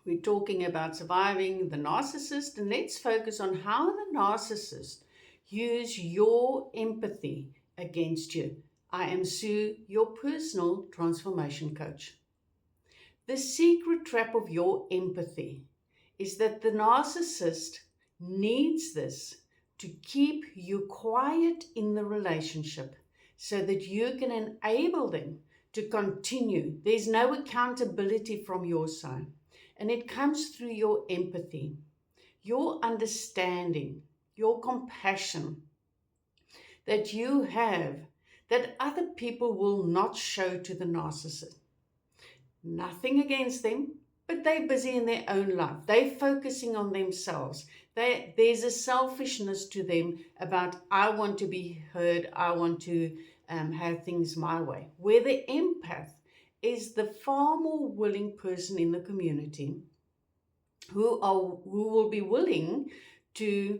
We're talking about surviving the narcissist, and let's focus on how the narcissist use your empathy against you. I am Sue, your personal transformation coach. The secret trap of your empathy is that the narcissist needs this to keep you quiet in the relationship so that you can enable them to continue. There's no accountability from your side, and it comes through your empathy, your understanding, your compassion that you have that other people will not show to the narcissist. Nothing against them, but they're busy in their own life. They're focusing on themselves. There's a selfishness to them about, I want to be heard, I want to have things my way. Where the empath is the far more willing person in the community who will be willing to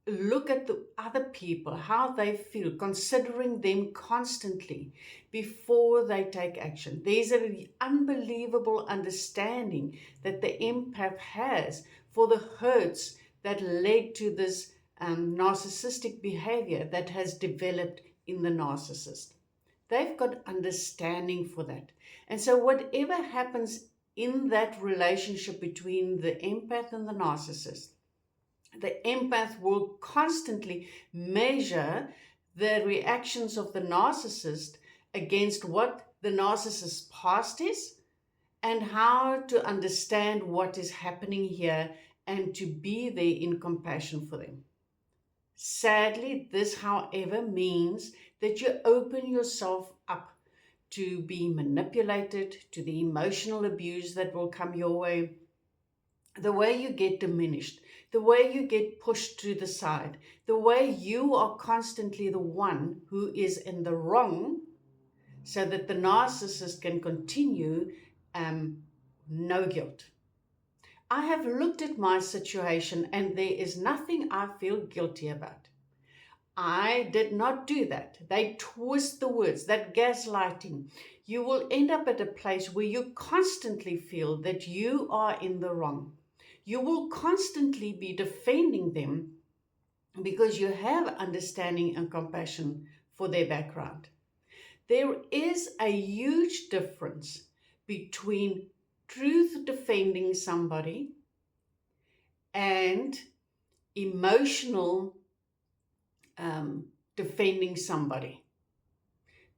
look at the other people, how they feel, considering them constantly before they take action. There's an unbelievable understanding that the empath has for the hurts that led to this narcissistic behavior that has developed in the narcissist. They've got understanding for that. And so whatever happens in that relationship between the empath and the narcissist, the empath will constantly measure the reactions of the narcissist against what the narcissist's past is and how to understand what is happening here and to be there in compassion for them. Sadly, this, however, means that you open yourself up to be manipulated, to the emotional abuse that will come your way, the way you get diminished, the way you get pushed to the side, the way you are constantly the one who is in the wrong, so that the narcissist can continue no guilt. I have looked at my situation and there is nothing I feel guilty about. I did not do that. They twist the words, that gaslighting. You will end up at a place where you constantly feel that you are in the wrong. You will constantly be defending them because you have understanding and compassion for their background. There is a huge difference between truth defending somebody and emotional defending somebody.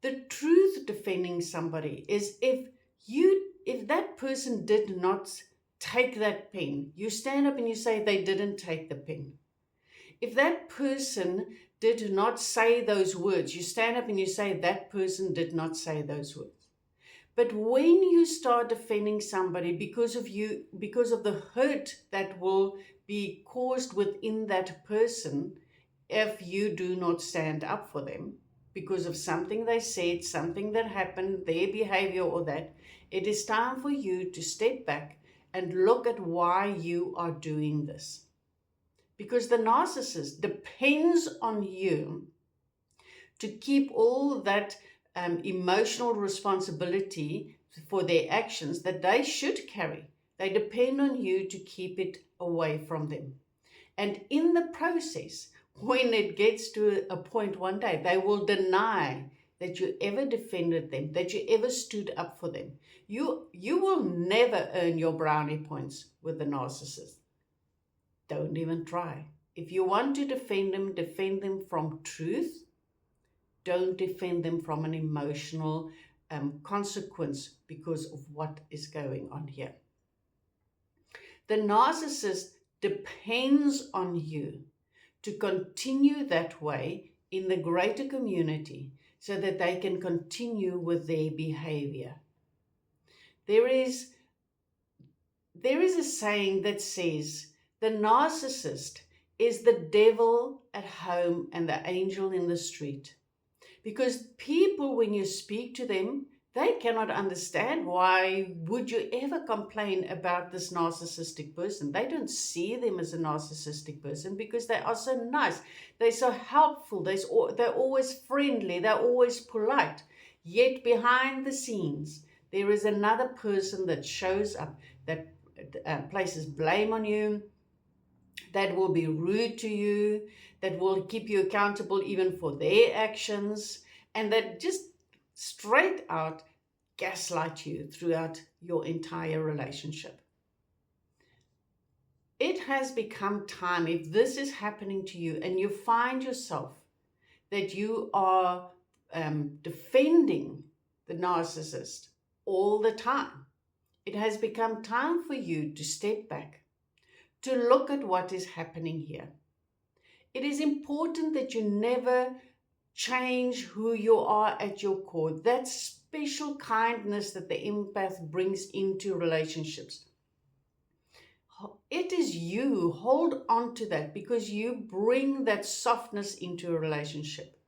The truth defending somebody is if that person did not take that pen, you stand up and you say they didn't take the pen. If that person did not say those words, you stand up and you say that person did not say those words. But when you start defending somebody because of the hurt that will be caused within that person, if you do not stand up for them because of something they said, something that happened, their behavior or that, it is time for you to step back and look at why you are doing this. Because the narcissist depends on you to keep all that emotional responsibility for their actions that they should carry. They depend on you to keep it away from them. And in the process, when it gets to a point one day, they will deny that you ever defended them, that you ever stood up for them. You will never earn your brownie points with the narcissist. Don't even try. If you want to defend them from truth. Don't defend them from an emotional consequence because of what is going on here. The narcissist depends on you to continue that way in the greater community so that they can continue with their behavior. There is a saying that says the narcissist is the devil at home and the angel in the street. Because people, when you speak to them, they cannot understand why would you ever complain about this narcissistic person. They don't see them as a narcissistic person because they are so nice. They're so helpful. They're always friendly. They're always polite. Yet behind the scenes, There is another person that shows up, that places blame on you, that will be rude to you, that will keep you accountable even for their actions, and that just straight out gaslight you throughout your entire relationship. It has become time, if this is happening to you and you find yourself that you are defending the narcissist all the time, it has become time for you to step back, to look at what is happening here. It is important that you never change who you are at your core. That special kindness that the empath brings into relationships. It is you. Hold on to that, because you bring that softness into a relationship.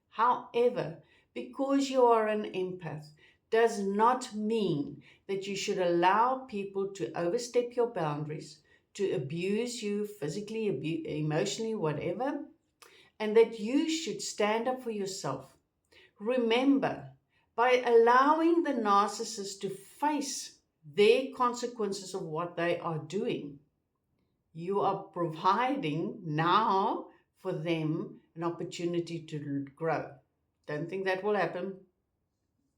However, because you are an empath, does not mean that you should allow people to overstep your boundaries, to abuse you physically, emotionally, whatever, and that you should stand up for yourself. Remember, by allowing the narcissist to face their consequences of what they are doing, you are providing now for them an opportunity to grow. Don't think that will happen.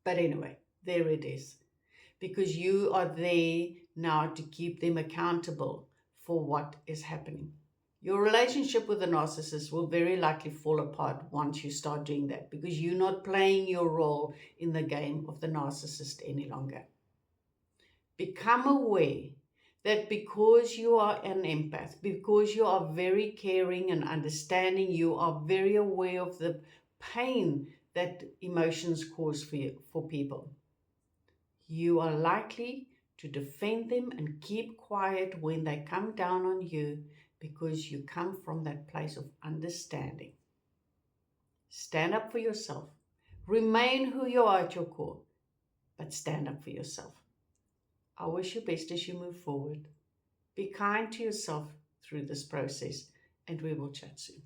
But anyway, there it is. Because you are there now to keep them accountable for what is happening. Your relationship with the narcissist will very likely fall apart once you start doing that, because you're not playing your role in the game of the narcissist any longer. Become aware that because you are an empath, because you are very caring and understanding, you are very aware of the pain that emotions cause for people. You are likely to defend them and keep quiet when they come down on you, because you come from that place of understanding. Stand up for yourself. Remain who you are at your core, but stand up for yourself. I wish you best as you move forward. Be kind to yourself through this process, and we will chat soon.